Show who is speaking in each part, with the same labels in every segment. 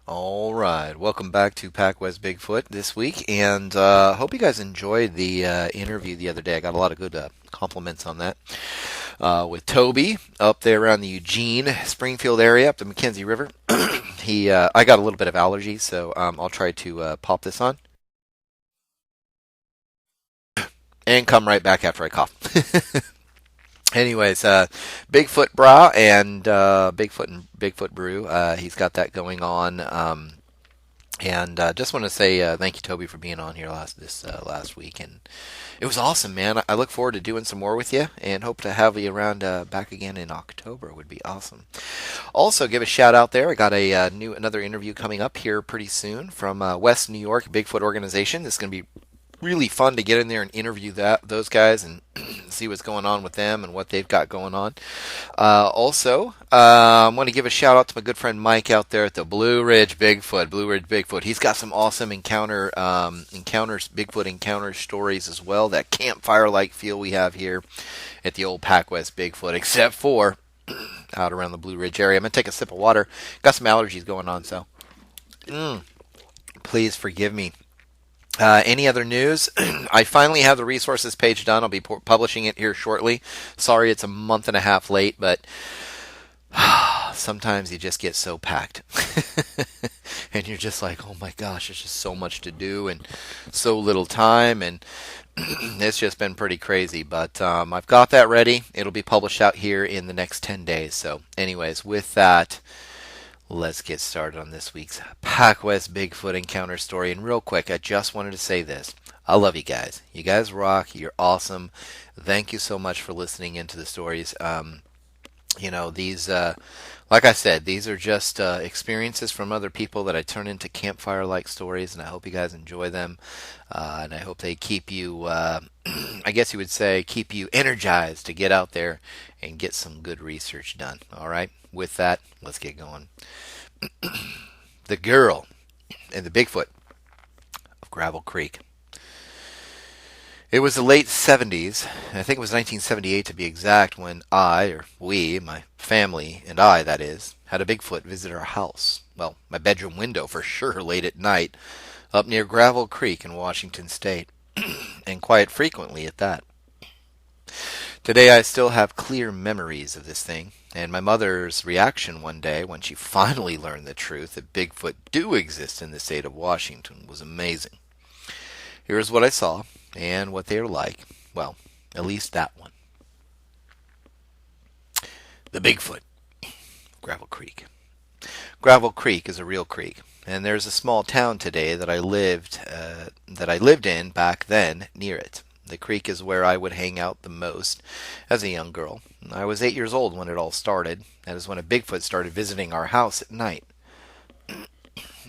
Speaker 1: All right, welcome back to PacWest Bigfoot this week, and hope you guys enjoyed the interview the other day. I got a lot of good compliments on that with Toby up there around the Eugene, Springfield area, up the McKenzie River. I got a little bit of allergy, so I'll try to pop this on and come right back after I cough. Anyways, Bigfoot Bra and Bigfoot Brew. He's got that going on. And just want to say thank you, Toby, for being on here last week, and it was awesome, man. I look forward to doing some more with you, and hope to have you around back again in October. Would be awesome. Also, give a shout out there. I got another interview coming up here pretty soon from West New York Bigfoot organization. This is going to be really fun to get in there and interview those guys and see what's going on with them and what they've got going on. Also, I want to give a shout out to my good friend Mike out there at the Blue Ridge Bigfoot. Blue Ridge Bigfoot. He's got some awesome Bigfoot encounter stories as well. That campfire like feel we have here at the old PacWest Bigfoot, except for out around the Blue Ridge area. I'm gonna take a sip of water. Got some allergies going on, so please forgive me. Any other news? I finally have the resources page done. I'll be publishing it here shortly. Sorry it's a month and a half late, but sometimes you just get so packed. And you're just like, oh my gosh, there's just so much to do and so little time. And it's just been pretty crazy. But I've got that ready. It'll be published out here in the next 10 days. So, anyways, with that, let's get started on this week's PacWest Bigfoot encounter story. And real quick, I just wanted to say this. I love you guys. You guys rock. You're awesome. Thank you so much for listening into the stories. These, like I said, these are just experiences from other people that I turn into campfire-like stories, and I hope you guys enjoy them. And I hope they keep you, I guess you would say, keep you energized to get out there and get some good research done. All right? With that, let's get going. The girl and the Bigfoot of Gravel Creek. It was the late 70s, I think it was 1978 to be exact, when my family and I, that is, had a Bigfoot visit our house. Well, my bedroom window for sure, late at night, up near Gravel Creek in Washington State, and quite frequently at that. Today I still have clear memories of this thing, and my mother's reaction one day when she finally learned the truth that Bigfoot do exist in the state of Washington was amazing. Here's what I saw and what they are like. Well, at least that one. The Bigfoot. Gravel Creek. Gravel Creek is a real creek, and there's a small town today that I lived in back then near it. The creek is where I would hang out the most as a young girl. I was 8 years old when it all started. That is when a Bigfoot started visiting our house at night.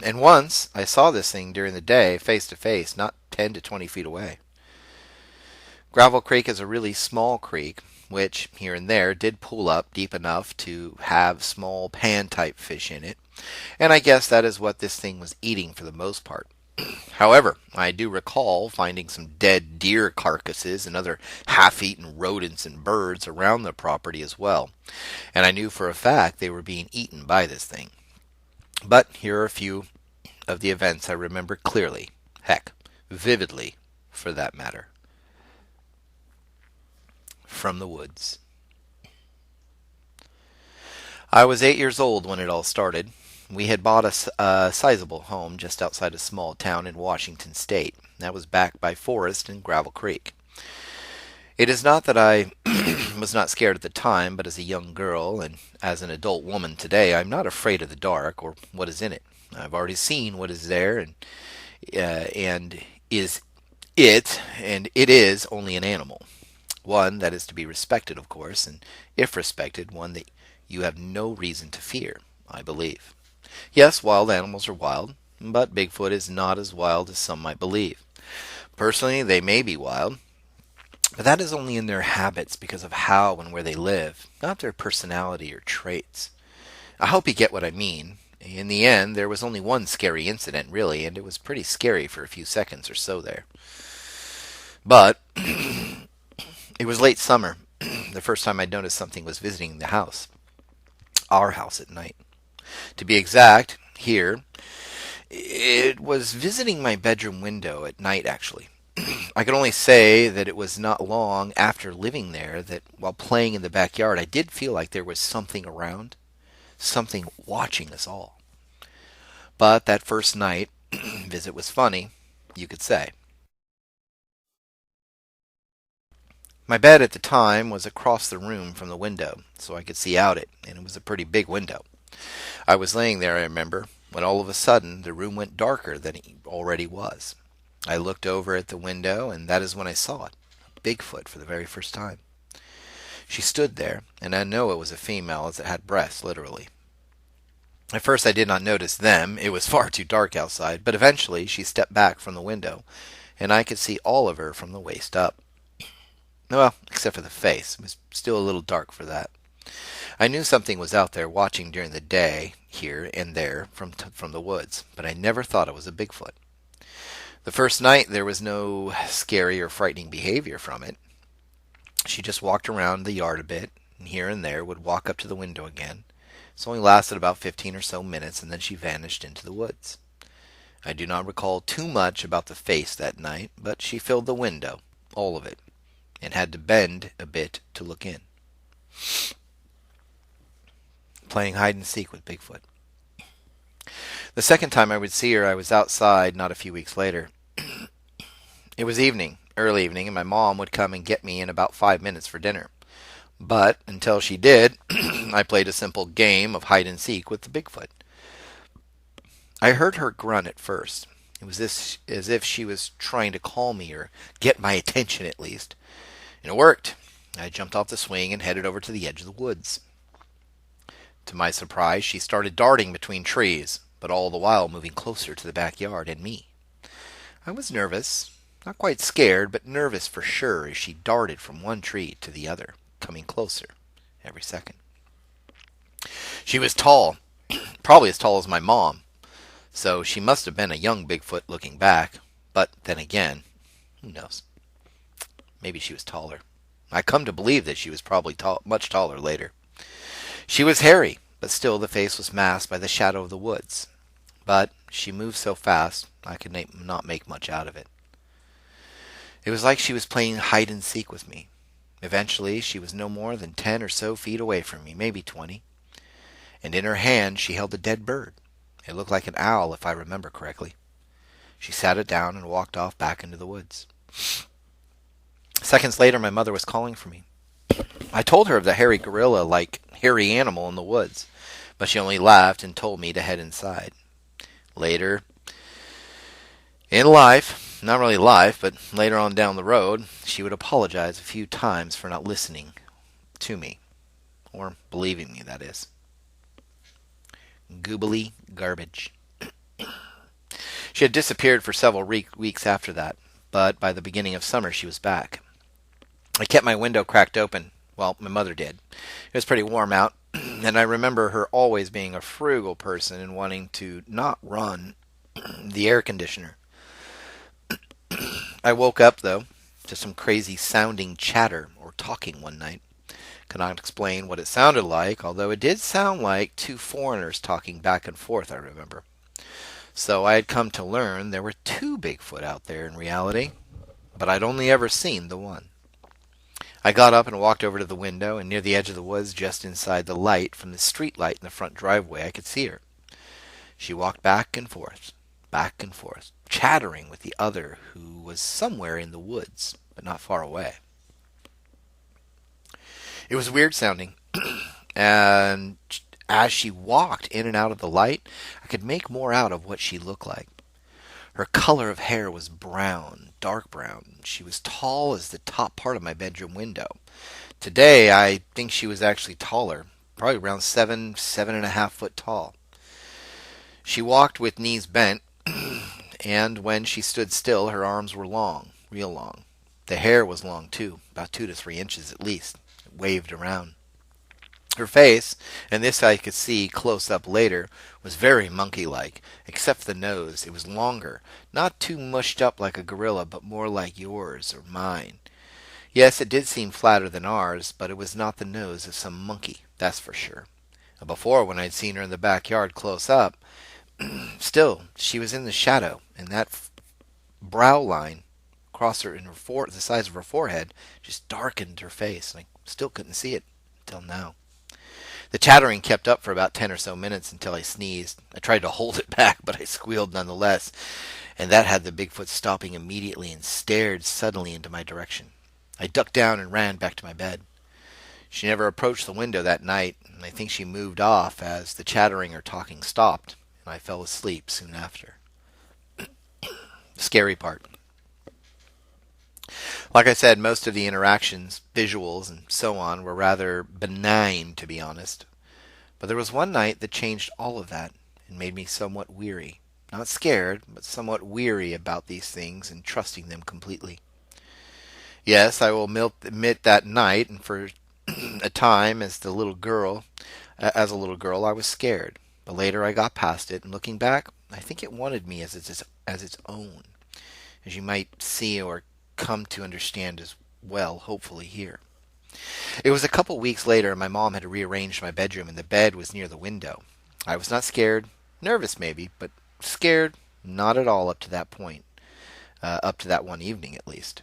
Speaker 1: And once I saw this thing during the day, face to face, not 10 to 20 feet away. Gravel Creek is a really small creek, which here and there did pool up deep enough to have small pan-type fish in it, and I guess that is what this thing was eating for the most part. However, I do recall finding some dead deer carcasses and other half-eaten rodents and birds around the property as well, and I knew for a fact they were being eaten by this thing. But here are a few of the events I remember clearly, heck, vividly, for that matter. From the woods. I was 8 years old when it all started. We had bought a sizable home just outside a small town in Washington State. That was backed by forest and Gravel Creek. It is not that I was not scared at the time, but as a young girl and as an adult woman today, I'm not afraid of the dark or what is in it. I've already seen what is there, and is it, and it is only an animal. One that is to be respected, of course, and if respected, one that you have no reason to fear, I believe. Yes, wild animals are wild, but Bigfoot is not as wild as some might believe. Personally, they may be wild, but that is only in their habits because of how and where they live, not their personality or traits. I hope you get what I mean. In the end, there was only one scary incident, really, and it was pretty scary for a few seconds or so there. But it was late summer, the first time I'd noticed something was visiting the house. Our house at night. To be exact, here, It was visiting my bedroom window at night, actually. I can only say that it was not long after living there that while playing in the backyard, I did feel like there was something around, something watching us all. But that first night visit was funny, you could say. My bed at the time was across the room from the window, so I could see out it, and it was a pretty big window. I was laying there, I remember, when all of a sudden the room went darker than it already was. I looked over at the window, and that is when I saw it, Bigfoot, for the very first time. She stood there, and I know it was a female as it had breasts, literally. At first I did not notice them, it was far too dark outside, but eventually she stepped back from the window, and I could see all of her from the waist up. Well, except for the face. It was still a little dark for that. I knew something was out there watching during the day, here and there, from the woods, but I never thought it was a Bigfoot. The first night there was no scary or frightening behavior from it. She just walked around the yard a bit, and here and there would walk up to the window again. This only lasted about 15 or so minutes, and then she vanished into the woods. I do not recall too much about the face that night, but she filled the window, all of it, and had to bend a bit to look in. Playing hide and seek with Bigfoot. The second time I would see her, I was outside not a few weeks later. It was evening, early evening, and my mom would come and get me in about 5 minutes for dinner. But until she did, I played a simple game of hide and seek with the Bigfoot. I heard her grunt at first. It was as if she was trying to call me or get my attention at least. And it worked. I jumped off the swing and headed over to the edge of the woods. To my surprise, she started darting between trees, but all the while moving closer to the backyard and me. I was nervous, not quite scared, but nervous for sure as she darted from one tree to the other, coming closer every second. She was tall, probably as tall as my mom, so she must have been a young Bigfoot looking back, but then again, who knows? Maybe she was taller. I come to believe that she was probably much taller later. She was hairy, but still the face was masked by the shadow of the woods. But she moved so fast, I could not make much out of it. It was like she was playing hide and seek with me. Eventually, she was no more than 10 or so feet away from me, maybe 20. And in her hand, she held a dead bird. It looked like an owl, if I remember correctly. She sat it down and walked off back into the woods. Seconds later, my mother was calling for me. I told her of the hairy gorilla-like hairy animal in the woods, but she only laughed and told me to head inside. Later in life, not really life, but later on down the road, she would apologize a few times for not listening to me, or believing me, that is. Goobly garbage. She had disappeared for several weeks after that, but by the beginning of summer she was back. I kept my window cracked open. Well, my mother did. It was pretty warm out, and I remember her always being a frugal person and wanting to not run the air conditioner. I woke up, though, to some crazy sounding chatter or talking one night. Cannot explain what it sounded like, although it did sound like two foreigners talking back and forth, I remember. So I had come to learn there were two Bigfoot out there in reality, but I'd only ever seen the one. I got up and walked over to the window, and near the edge of the woods, just inside the light from the street light in the front driveway, I could see her. She walked back and forth, chattering with the other, who was somewhere in the woods, but not far away. It was weird sounding, and as she walked in and out of the light, I could make more out of what she looked like. Her color of hair was brown, dark brown. She was tall as the top part of my bedroom window. Today, I think she was actually taller, probably around 7.5 foot tall. She walked with knees bent, and when she stood still, her arms were long, real long. The hair was long, too, about 2 to 3 inches at least. It waved around. Her face, and this I could see close up later, was very monkey-like, except for the nose. It was longer, not too mushed up like a gorilla, but more like yours or mine. Yes, it did seem flatter than ours, but it was not the nose of some monkey, that's for sure. Before, when I'd seen her in the backyard close up, Still, she was in the shadow, and that brow line across her in the size of her forehead just darkened her face, and I still couldn't see it until now. The chattering kept up for about 10 or so minutes until I sneezed. I tried to hold it back, but I squealed nonetheless, and that had the Bigfoot stopping immediately and stared suddenly into my direction. I ducked down and ran back to my bed. She never approached the window that night, and I think she moved off as the chattering or talking stopped, and I fell asleep soon after. The scary part. Like I said, most of the interactions, visuals, and so on were rather benign, to be honest. But there was one night that changed all of that and made me somewhat weary. Not scared, but somewhat weary about these things and trusting them completely. Yes, I will admit that night, and for a time, as a little girl, I was scared. But later I got past it, and looking back, I think it wanted me as its own, as you might see or come to understand as well, hopefully here. It was a couple weeks later, and my mom had rearranged my bedroom, and the bed was near the window. I was not scared, nervous maybe, but scared not at all up to that point, up to that one evening at least.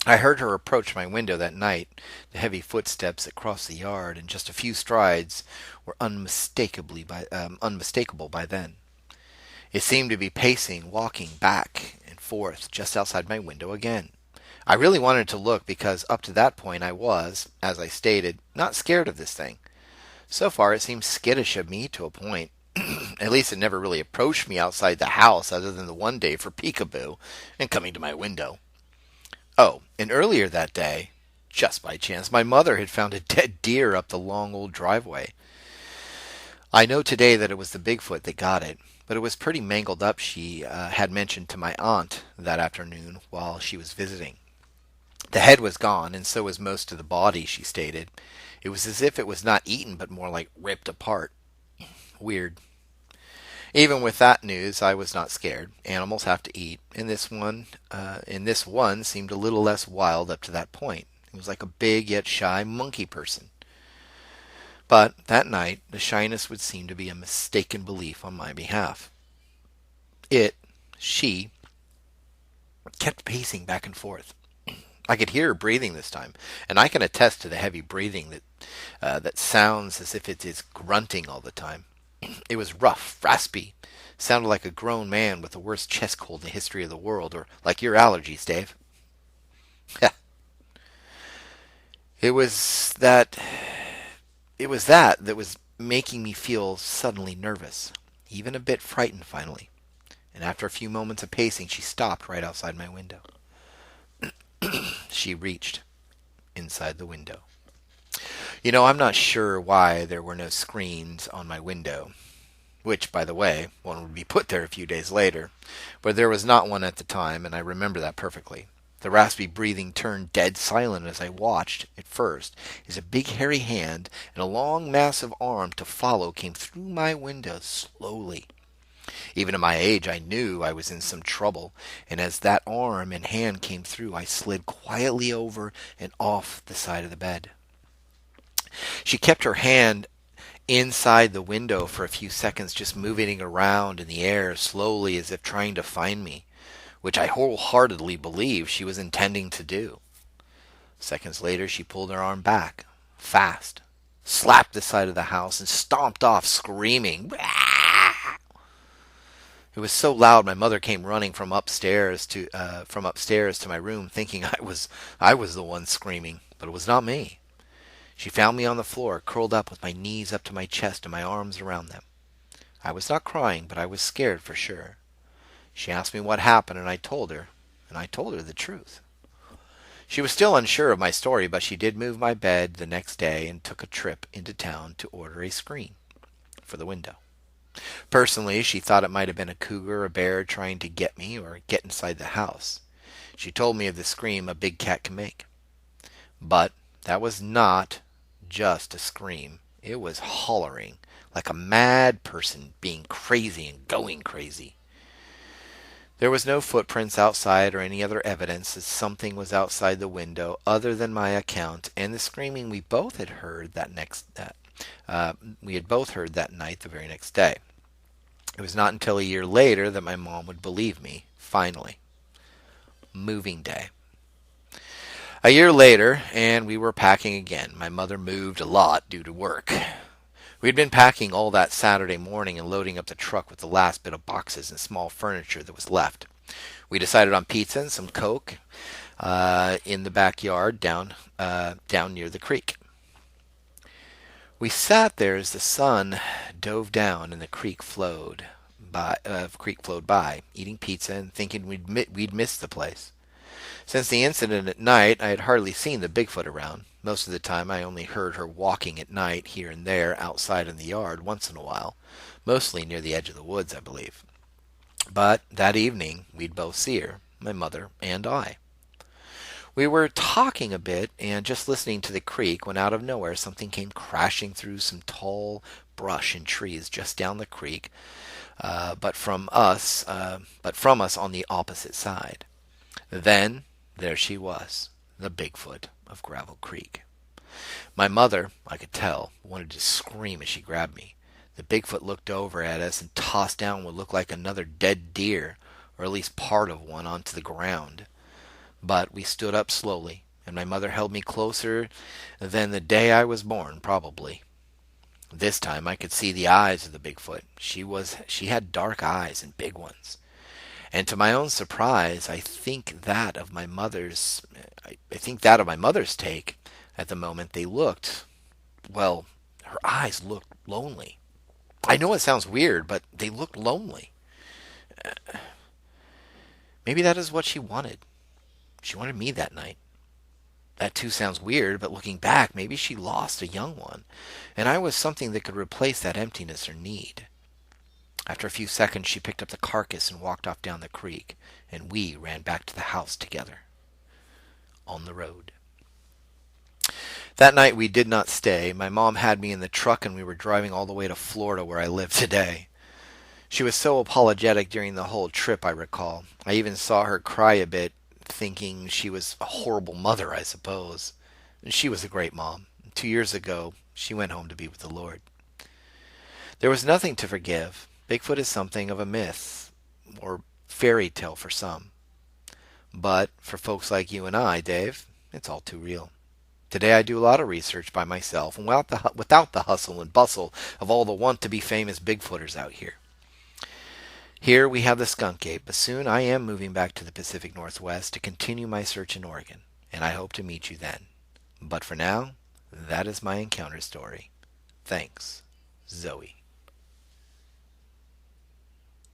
Speaker 1: I heard her approach my window that night. The heavy footsteps that crossed the yard in just a few strides were unmistakable by then. It seemed to be pacing, walking back and forth just outside my window again. I really wanted to look because up to that point I was, as I stated, not scared of this thing. So far it seemed skittish of me to a point. At least it never really approached me outside the house other than the one day for peekaboo and coming to my window. Oh, and earlier that day, just by chance, my mother had found a dead deer up the long old driveway. I know today that it was the Bigfoot that got it, but it was pretty mangled up, she had mentioned to my aunt that afternoon while she was visiting. The head was gone, and so was most of the body, she stated. It was as if it was not eaten, but more like ripped apart. Weird. Even with that news, I was not scared. Animals have to eat, and this one seemed a little less wild up to that point. It was like a big yet shy monkey person. But that night, the shyness would seem to be a mistaken belief on my behalf. She, kept pacing back and forth. I could hear her breathing this time, and I can attest to the heavy breathing that sounds as if it is grunting all the time. It was rough, raspy, sounded like a grown man with the worst chest cold in the history of the world, or like your allergies, Dave. It was that that was making me feel suddenly nervous, even a bit frightened finally. And after a few moments of pacing, she stopped right outside my window. She reached inside the window. I'm not sure why there were no screens on my window, which, by the way, one would be put there a few days later, but there was not one at the time, and I remember that perfectly. The raspy breathing turned dead silent as I watched, at first, as a big hairy hand and a long massive arm to follow came through my window slowly. Even at my age, I knew I was in some trouble, and as that arm and hand came through, I slid quietly over and off the side of the bed. She kept her hand inside the window for a few seconds, just moving it around in the air slowly as if trying to find me, which I wholeheartedly believe she was intending to do. Seconds later, she pulled her arm back, fast, slapped the side of the house, and stomped off, screaming. It was so loud, my mother came running from upstairs to my room, thinking I was the one screaming, but it was not me. She found me on the floor, curled up with my knees up to my chest and my arms around them. I was not crying, but I was scared for sure. She asked me what happened, and I told her the truth. She was still unsure of my story, but she did move my bed the next day and took a trip into town to order a screen for the window. Personally, she thought it might have been a cougar or a bear trying to get me or get inside the house. She told me of the scream a big cat can make. But that was not just a scream. It was hollering, like a mad person being crazy and going crazy. There was no footprints outside or any other evidence that something was outside the window other than my account and the screaming we both had heard that night, the very next day. It was not until a year later that my mom would believe me, finally. Moving day. A year later, and we were packing again. My mother moved a lot due to work. We had been packing all that Saturday morning and loading up the truck with the last bit of boxes and small furniture that was left. We decided on pizza and some Coke in the backyard down near the creek. We sat there as the sun dove down and the creek flowed by, eating pizza and thinking we'd missed the place. Since the incident at night, I had hardly seen the Bigfoot around. Most of the time, I only heard her walking at night here and there outside in the yard once in a while, mostly near the edge of the woods, I believe. But that evening, we'd both see her, my mother and I. We were talking a bit and just listening to the creek when out of nowhere something came crashing through some tall brush and trees just down the creek, but from us on the opposite side. Then there she was, the Bigfoot of Gravel Creek. My mother, I could tell, wanted to scream as she grabbed me. The Bigfoot looked over at us and tossed down what looked like another dead deer, or at least part of one, onto the ground. But we stood up slowly, and my mother held me closer than the day I was born, probably. This time I could see the eyes of the Bigfoot. She had dark eyes and big ones. And to my own surprise, I think that of my mother's take at the moment they looked, well, her eyes looked lonely. I know it sounds weird, but they looked lonely. Maybe that is what she wanted. She wanted me that night. That too sounds weird, but looking back, maybe she lost a young one, and I was something that could replace that emptiness or need. After a few seconds, she picked up the carcass and walked off down the creek, and we ran back to the house together. On the road. That night we did not stay. My mom had me in the truck and we were driving all the way to Florida where I live today. She was so apologetic during the whole trip, I recall. I even saw her cry a bit, thinking she was a horrible mother, I suppose. She was a great mom. 2 years ago, she went home to be with the Lord. There was nothing to forgive. Bigfoot is something of a myth, or fairy tale for some. But for folks like you and I, Dave, it's all too real. Today I do a lot of research by myself and without the hustle and bustle of all the want-to-be-famous Bigfooters out here. Here we have the skunk ape, but soon I am moving back to the Pacific Northwest to continue my search in Oregon, and I hope to meet you then. But for now, that is my encounter story. Thanks, Zoe.